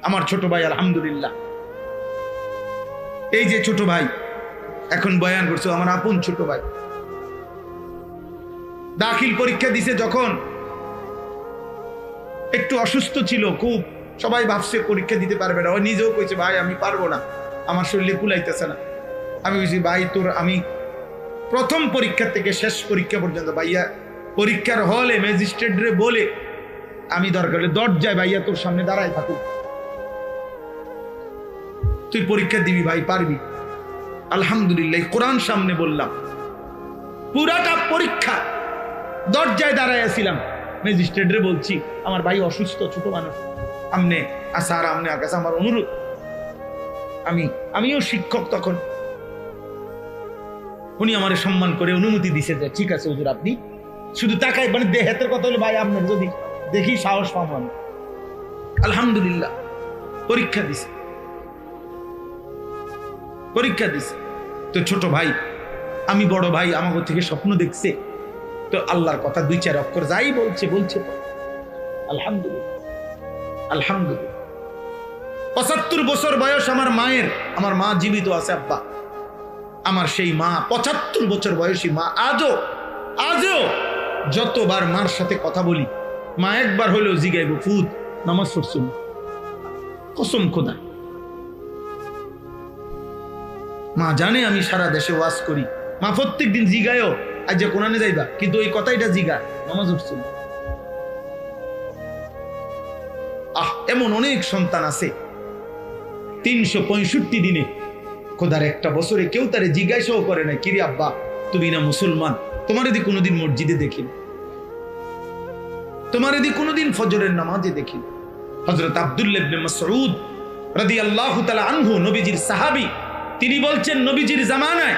আমার ছোট ভাই আলহামদুলিল্লাহ, এই যে ছোট ভাই এখন বয়ান করছে, আমার আপন ছোট ভাই দাখিল পরীক্ষা দিছে যখন একটু অসুস্থ ছিল খুব, সবাই ভাবছে পরীক্ষা দিতে পারবে না, ও নিজেও কইছে ভাই আমি পারবো না, আমার শরীরে কুলাইতেছে না। আমি বলছি ভাই তোর আমি প্রথম পরীক্ষা থেকে শেষ পরীক্ষা পর্যন্ত ভাইয়া পরীক্ষার হলে ম্যাজিস্ট্রেটরে বলে আমি দরকার হলে দরজায় ভাইয়া তোর সামনে দাঁড়ায় থাকুক, তুই পরীক্ষা দিবি ভাই, পারবি। আলহামদুলিল্লাহ কোরআন সামনে বললাম, পুরাটা পরীক্ষা দরজায় দাঁড়াইয়াছিলাম, ম্যাজিস্ট্রেটরে বলছি আমার ভাই অসুস্থ, ছোট মানুষ, আমনে আসার আমনে আর কাছে আমার অনুরোধ, আমিও শিক্ষক তখন, উনি আমার সম্মান করে অনুমতি দিছে যে ঠিক আছে হুজুর আপনি শুধু তাকাই, মানে দেহের কথা হলো ভাই আপনার যদি দেখি সাহস পাবো আমি। আলহামদুলিল্লাহ পরীক্ষা দিছে তো ছোট ভাই, আমি বড় ভাই, আমাকে থেকে স্বপ্ন দেখছে, তো আল্লাহর কথা দুই চার অক্ষর যাই বলছে আলহামদুলিল্লাহ। 75 বছর বয়স আমার মায়ের, আমার মা জীবিত আছে আব্বা, আমার সেই মা 75 বছর বয়সী মা, আজও যতবার মার সাথে কথা বলি মা একবার হলেও জিগাইব ফুদ নামাজ পড়ছো, কসম খোদা। মা জানে আমি সারা দেশে ওয়াজ করি, মা প্রত্যেক দিন জিগায়ও আজ যে কোরআনে যাইবা, কিন্তু ওই কথাইটা জিগা নামাজ উঠছিল। এমন অনেক সন্তান আছে 365 দিনে খোদার একটা বছরে কেউ তারে জিজ্ঞাসাও করে না কিরে আব্বা তুমি না মুসলমান, তোমার এদি কোনোদিন মসজিদে দেখি, তোমার এদি কোনোদিন ফজরের নামাজে দেখি। হযরত আব্দুল্লাহ ইবনে মাসউদ রাদিয়াল্লাহু তাআলা আনহু নবীজির সাহাবী, তিনি বলছেন নবীজির জামানায়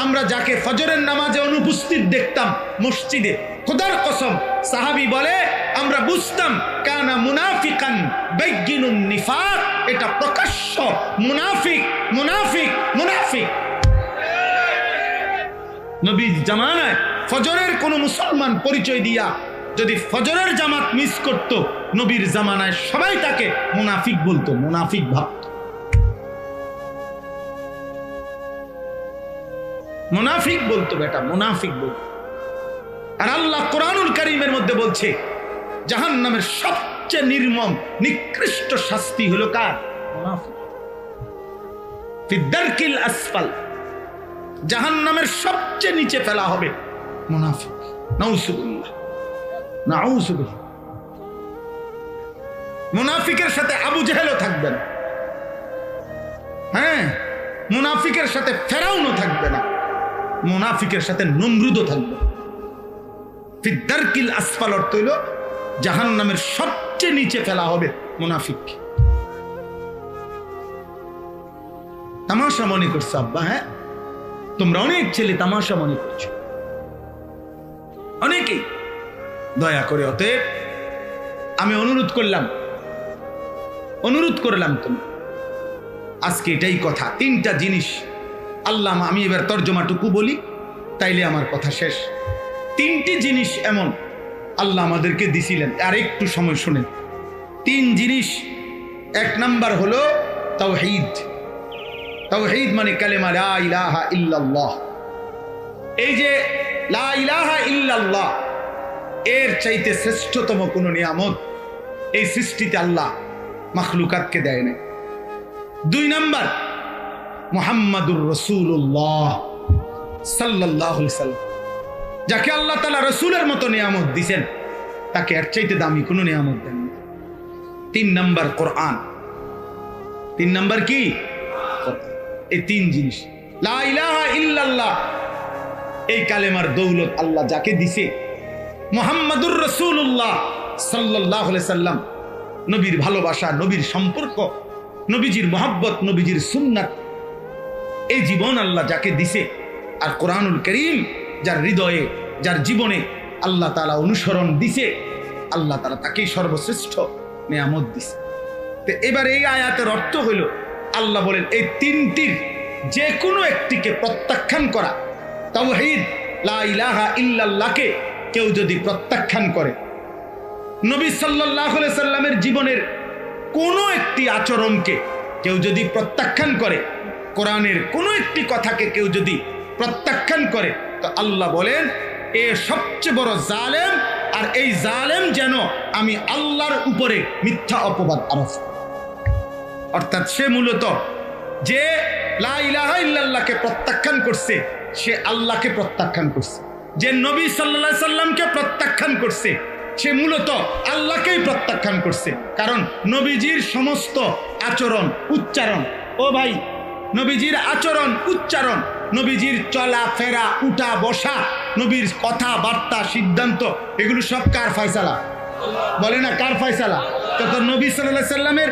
আমরা যাকে ফজরের নামাজে অনুপস্থিত দেখতাম মসজিদে, খোদার কসম সাহাবী বলে আমরা বুঝতাম কানা মুনাফিকান বাইয়িনুন নিফাক, এটা প্রকাশ্য মুনাফিক। নবীর জামানায় ফজরের কোন মুসলমান পরিচয় দিয়া যদি ফজরের জামাত মিস করত, নবীর জামানায় সবাই তাকে মুনাফিক বলতো, মুনাফিক ভাবত, মুনাফিক বলতো, বেটা মুনাফিক বলতো। আর আল্লাহ কোরআনুল কারীমের মধ্যে বলছে জাহান্নামের সবচেয়ে নির্মম নিকৃষ্ট শাস্তি হলো কার? মুনাফিক। ফি দারকিল আসফাল, জাহান্নামের সবচেয়ে নিচে ফেলা হবে মুনাফিক। নাউযুবিল্লাহ, নাউযুবিল্লাহ। মুনাফিকের সাথে আবু জেহেলও থাকবে না, হ্যাঁ মুনাফিকের সাথে ফেরাউনও থাকবে না, মুনাফিকের সাথে নমরুদও থাকবে। ফি দারকিল আসফাল অর্থ হইল জাহান্নামের সবচেয়ে নিচে ফেলা হবে মুনাফিক। তামাশা মনে করছো আব্বা? হ্যাঁ তোমরা অনেক ছেলে তামাশা মনে করছো অনেকেই। দয়া করে অতএব আমি অনুরোধ করলাম তুমি আজকে এটাই কথা, 3টা জিনিস আল্লাহ, আমি এবার তর্জমাটুকু বলি তাইলে আমার কথা শেষ। 3টি জিনিস এমন আল্লাহ আমাদেরকে দিছিলেন, আর একটু সময় শুনেন। 3 জিনিস। 1 নাম্বার হলো তাওহীদ। তাওহীদ মানে কালেমা লা ইলাহা ইল্লাল্লাহ। এই যে লা ইলাহা ইল্লাল্লাহ, এর চাইতে শ্রেষ্ঠতম কোন নিয়ামত এই সৃষ্টিতে আল্লাহ মাখলুকাতকে দেয় না। 2 নাম্বার মুহাম্মাদুর রাসূলুল্লাহ সাল্লাল্লাহু আলাইহি সাল্লাম, যাকে আল্লাহ তাআলা রাসূলের মতো নিয়ামত দিবেন তাকে এর চাইতে দামি কোনো নিয়ামত দেন না। 3 নাম্বার কোরআন। 3 নাম্বার কি? এই 3 জিনিস লা ইলাহা ইল্লাল্লাহ, এই কালেমার দৌলত আল্লাহ যাকে দিছে, মুহাম্মাদুর রাসূলুল্লাহ সাল্লাল্লাহু আলাইহি সাল্লাম, নবীর ভালোবাসা, নবীর সম্পর্ক, নবীজির মহব্বত, নবীজির সুন্নাত, এই জীবন আল্লাহ যাকে দিছে, আর কোরআনুল কারীম যার হৃদয়ে যার জীবনে আল্লাহ তাআলা অনুসরণ দিছে, আল্লাহ তাআলা তাকেই সর্বশ্রেষ্ঠ নিয়ামত দিছে। তো এবার এই আয়াতের অর্থ হইল আল্লাহ বলেন এই 3টির যে কোনো একটিকে প্রত্যাখ্যান করা। তাওহীদ লা ইলাহা ইল্লাল্লাহকে কেউ যদি প্রত্যাখ্যান করে, নবী সাল্লাল্লাহু আলাইহি সাল্লামের জীবনের কোনো একটি আচরণকে কেউ যদি প্রত্যাখ্যান করে, কোরআনের কোনো একটি কথাকে কেউ যদি প্রত্যাখ্যান করে, তো আল্লাহ বলেন এ সবচেয়ে বড় জালেম, আর এই জালেম যেন আমি আল্লাহর উপরে মিথ্যা অপবাদ আরোপ। অর্থাৎ সে মূলত যে লা ইলাহা ইল্লাল্লাহকে প্রত্যাখ্যান করছে, সে আল্লাহকে প্রত্যাখ্যান করছে। যে নবী সাল্লাল্লাহু আলাইহি সাল্লামকে প্রত্যাখ্যান করছে, সে মূলত আল্লাহকেই প্রত্যাখ্যান করছে। কারণ নবীজির সমস্ত আচরণ উচ্চারণ, ও ভাই, নবীজির আচরণ উচ্চারণ, নবীজির চলা ফেরা, উঠা বসা, নবীর কথাবার্তা, সিদ্ধান্ত, এগুলো সব কার ফয়সালা? বলে না কার ফয়সালা? তখন নবী সাল্লাল্লাহু আলাইহি সাল্লামের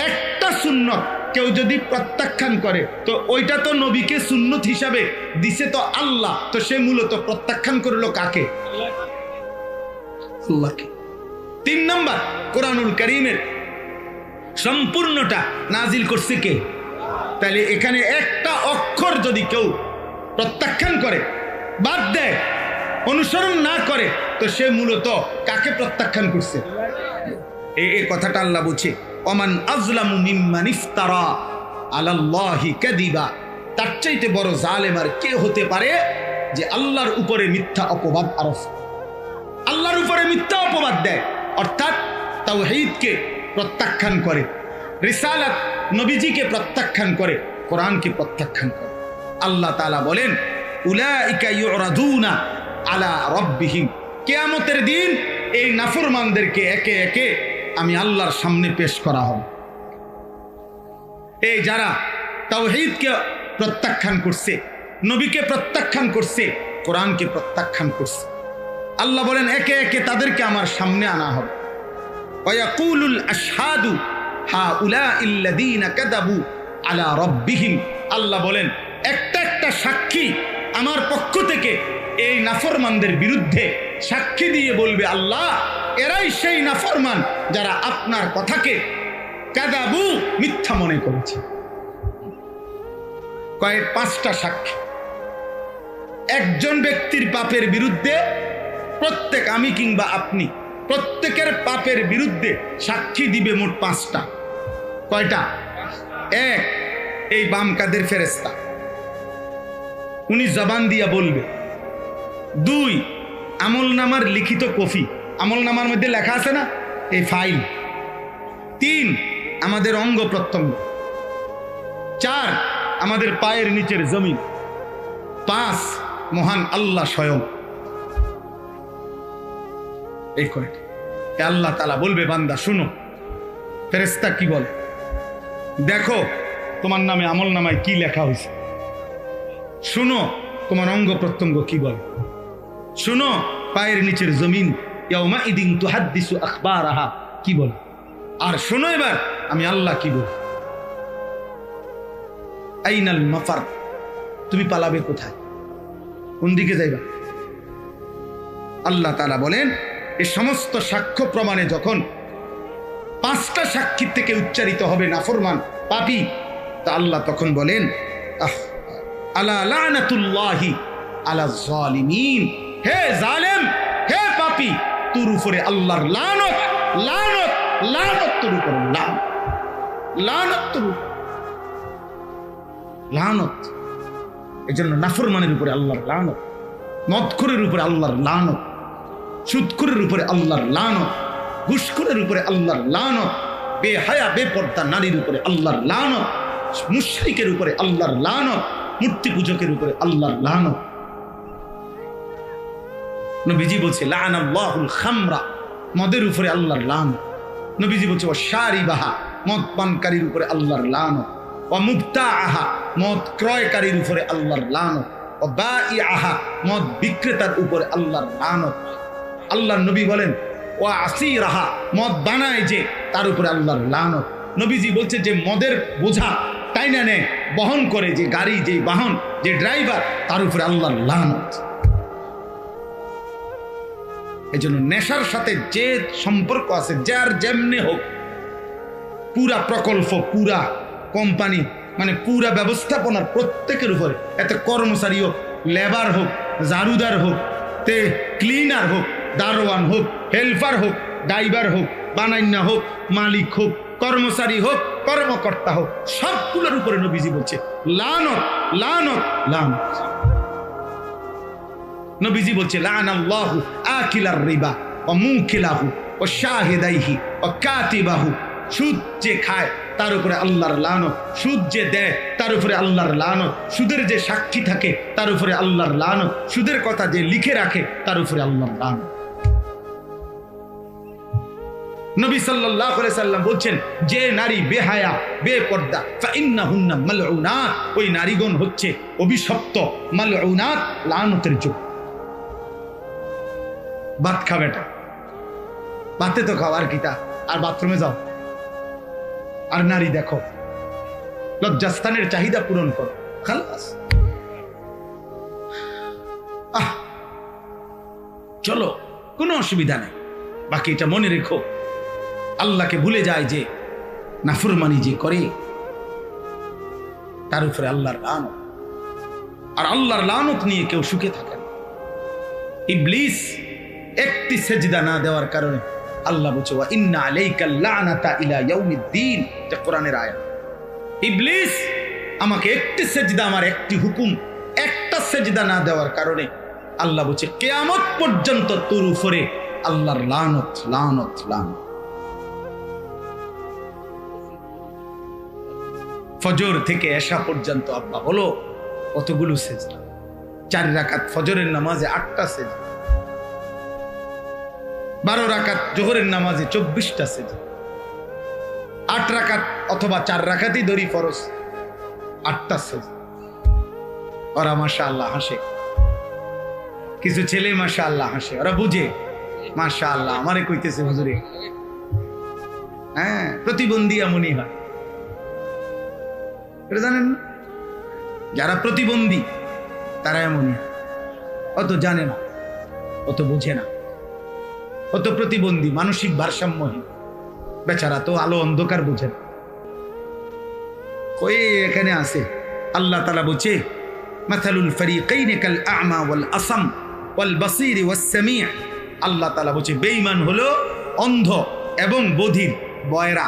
একটা সুন্নত কেউ যদি প্রত্যাখ্যান করে, তো ওইটা তো নবীকে সুন্নত হিসাবে দিছে তো আল্লাহ, তো সে মূলত প্রত্যাখ্যান করলো কাকে? আল্লাহকে। 3 নম্বর, কোরআনুল কারীমের সম্পূর্ণটা নাজিল করছে কে? তাহলে এখানে একটা অক্ষর যদি কেউ প্রত্যাখ্যান করে, বাদ দেয়, অনুসরণ না করে, তো সে মূলত কাকে প্রত্যাখ্যান করছে? এই কথাটা আল্লাহ বলছে, ওমান আযলামু মিম্মান ইফতারা আলাল্লাহি কাযিবা। তার চাইতে বড় জালেম আর কে হতে পারে যে আল্লাহর উপরে মিথ্যা অপবাদ আরোপ, আল্লাহর উপরে মিথ্যা অপবাদ দেয়, অর্থাৎ তাওহীদকে প্রত্যাখ্যান করে, রিসালাত নবীজিকে প্রত্যাখ্যান করে, কোরআনকে প্রত্যাখ্যান করে। আল্লাহ তাআলা বলেন উলাইকা ইউরাদুনা আলা রাব্বিহিম, কিয়ামতের দিন এই নাফরমানদেরকে একে একে আমি আল্লাহর সামনে পেশ করা হবে। এই যারা তাওহীদকে প্রত্যাখ্যান করছে, নবীকে প্রত্যাখ্যান করছে, কোরআনকে প্রত্যাখ্যান করছে, আল্লাহ বলেন একে একে তাদেরকে আমার সামনে আনা হবে। ওয়ায়াকুলুল আশহাদু হাউলাইল্লাযীনা কাযাবু আলা রাব্বিহিম, আল্লাহ বলেন একটা একটা সাক্ষী আমার পক্ষ থেকে এই নাফরমানদের বিরুদ্ধে সাক্ষী দিয়ে বলবে, আল্লাহ এরাই সেই নাফরমান যারা আপনার কথাকে কাযাবু মিথ্যা মনে করেছে। কয়েক 5টা সাক্ষী। একজন ব্যক্তির পাপের বিরুদ্ধে প্রত্যেক, আমি কিংবা আপনি, প্রত্যেকের পাপের বিরুদ্ধে সাক্ষী দিবে মোট 5টা। কয়টা? 1, এই বাম কাদের ফেরেশতা, উনি জবান দিয়া বলবে। 2, আমলনামার লিখিত কপি, আমলনামার মধ্যে লেখা আছে না, এই ফাইল। 3, আমাদের অঙ্গ প্রত্যঙ্গ। 4, আমাদের পায়ের নিচের জমিন। 5, মহান আল্লাহ স্বয়ং। এই কয়টা। আল্লাহ তাআলা বলবে, বান্দা শুনো। ফেরেশতা কি বলে? দেখো তোমার নামে আমলনামায় কি লেখা হয়েছে, শুনো তোমার অঙ্গ প্রত্যঙ্গ কি বলে, শুনো পায়ের নিচের জমিন ইয়াউমা ইদিন তুহাদ্দিসু আখবারাহা কি বলে, আর শোনো এবার আমি আল্লাহ কি বলি। আইনাল মাফার, তুমি পালাবে কোথায়, কোন দিকে যাইবা? আল্লাহ তাআলা বলেন এই সমস্ত সাক্ষ্য প্রমাণে যখন 5টা সাক্ষী থেকে উচ্চারিত হবে নাফরমান পাপী, তা আল্লাহ তখন বলেন আলা লানাতুল্লাহি আলা যালিমিন, হে জালেম, হে পাপী, তোর উপরে আল্লাহর লানত, লানত, লানত তোর উপরে, লানত তোর উপরে, লানত। এজন্য নাফরমানের উপরে আল্লাহর লানত, মদখোরের উপরে আল্লাহর লানত, সুদখোরের উপরে আল্লাহর লানত, ঘুষখোরের উপরে আল্লাহর লানত, বেহায়া বেপর্দা নারীর উপরে আল্লাহর লানত, মুশরিকের উপরে আল্লাহর লানত, মূর্তি পূজকের উপরে আল্লাহর লানত। নবীজি বলছে লানাল্লাহুল খামরা, মদের উপরে আল্লাহর লানত। নবীজি বলছে ওয়াশারিবাহা, মদ পানকারীর উপরে আল্লাহর লানত। ওয়া মুবতাআহা, মদ ক্রয়কারীর উপরে আল্লাহর লানত। ওয়া বাঈআহা, মদ বিক্রেতার উপরে আল্লাহর লানত। আল্লাহর নবী বলেন ওয়া আসিরাহা, মদ বানায় যে তার উপরে আল্লাহর লানত। নবীজি বলছে যে মদের বোঝা টাইনা নেয়, বহন করে যে গাড়ি, যে বাহন, যে ড্রাইভার, তার উপরে আল্লাহর লানত। এই জন্য নেশার সাথে যে সম্পর্ক আছে, যার যেমনে হোক, পুরা প্রকল্প, পুরা কোম্পানি, মানে পুরা ব্যবস্থাপনার প্রত্যেকের উপরে, এত কর্মচারী হোক, লেবার হোক, জারুদার হোক, তে ক্লিনার হোক, দারোয়ান হোক, হেল্পার হোক, ড্রাইভার হোক, বানাইনা হোক, মালিক হোক, কর্মচারী হোক, কর্মকর্তা হোক, সবগুলোর উপরে নবীজি বলছে লানত, লানত, লানত। নবীজি বলছে লানাল্লাহু আকিলার রিবা ওয়া মুকিলাহু ওয়া শাহিদাইহি ওয়া কাতিবাহু। সুদ যে খায় তার উপরে আল্লাহর লানত, সুদ যে দেয় তার উপরে আল্লাহর লানত, সুদের যে সাক্ষী থাকে তার উপরে আল্লাহর লানত, সুদের কথা যে লিখে রাখে তার উপরে আল্লাহর লানত। নবী সাল্লাল্লাহু আলাইহি সাল্লাম বলছেন, যে নারী বেহায়া, বেপর্দা, ফাইন্নাহুন্না মালউনাত, ওই নারীগণ হচ্ছে অভিশপ্ত, মালউনাত, লানতের যোগ্য। ভাত খা বেটা, ভাতে তো খাও, আর কিটা, আর বাথরুমে যাও, আর নারী দেখো, লজ্জাস্থানের চাহিদা পূরণ করো, খালাস। চলো, কোনো অসুবিধা নেই। বাকি এটা মনে রেখো, আল্লাহকে ভুলে যায় যে, নাফরমানি যে করে তার উপরে আল্লাহর লানত, আর আল্লাহর লানত নিয়ে কেউ সুখে থাকে না। ইবলিস একটি সেজদা না দেওয়ার কারণে আল্লাহ বলছে ওয়া ইন্না আলাইকাল লানাতা ইলা ইয়াউমিদ্দিন, এটা কোরআনের আয়াত। ইবলিস আমাকে একটি সেজদা, আমার একটি হুকুম, একটা সেজদা না দেওয়ার কারণে আল্লাহ বলছে কিয়ামত পর্যন্ত তোর উপরে আল্লাহর লানত, লানত, লানত। ফজর থেকে এশা পর্যন্ত আব্বা বলো কতগুলো সেজদা? 4 রাকাত ফজরের নামাজে 8টা সেজদা, 12 রাকাত জোহরের নামাজে 24টা সেজদা, 8 রাকাত অথবা 4 রাকাতই ধরি ফরজ, 8টা সেজদা। ওরা মাশাআল্লাহ হাসে, কিছু ছেলে মাশাআল্লাহ হাসে, ওরা বুঝে মাশাআল্লাহ আমারে কইতেছে হুজুরে। হ্যাঁ, প্রতিবন্ধী এমনই হয়, জানেন না? যারা প্রতিবন্ধী তারা এমনই, অত জানে না, অত বুঝে না, অত প্রতিবন্ধী, মানসিক ভারসাম্যহীন বেচারা, তো আলো অন্ধকার বুঝে না। কই এখানে আছে আল্লাহ তাআলা বলছে মাসালুল ফারিকাইনি কাল আ'মা ওয়াল আসাম ওয়াল বাসীর ওয়াস সামি'। আল্লাহ তাআলা বলছে বেঈমান হলো অন্ধ এবং বধির, বয়রা।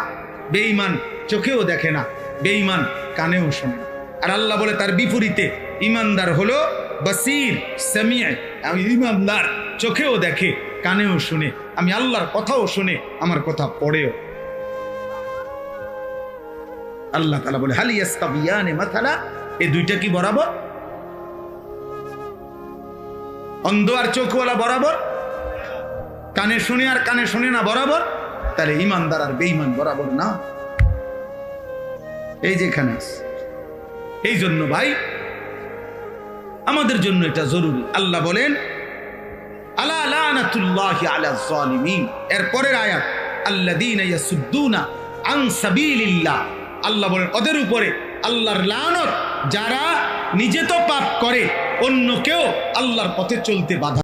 বেঈমান চোখেও দেখে না, বেঈমান কানেও শোনে না। আর আল্লাহ বলে তার বিপরীতে ইমানদার হলো বাসীর, সামি'। আমি ইমানদার, চোখেও দেখে, কানেও শুনে, আমি আল্লাহর কথাও শুনে, আমার কথা পড়েও। আল্লাহ তাআলা বলে হাল ইয়াস্তাবিয়ানে মাথালা, এই দুইটা কি বরাবর? অন্ধ আর চোখওয়ালা বরাবর? কানে শুনে আর কানে শুনে না বরাবর? তাহলে ইমানদার আর বেঈমান বরাবর না। এই যেখানে আছে, এই জন্য ভাই আমাদের জন্য এটা জরুরি। আল্লাহ বলেন আলা লানাতুল্লাহি আলাজ জালিমিন। এর পরের আয়াত আল্লাযীনা ইয়াসুদ্দুনা আন সাবিলিল্লাহ। আল্লাহ বলেন ওদের উপরে আল্লাহর লানত, যারা নিজে তো পাপ করে অন্যকেও আল্লাহর পথে চলতে বাধা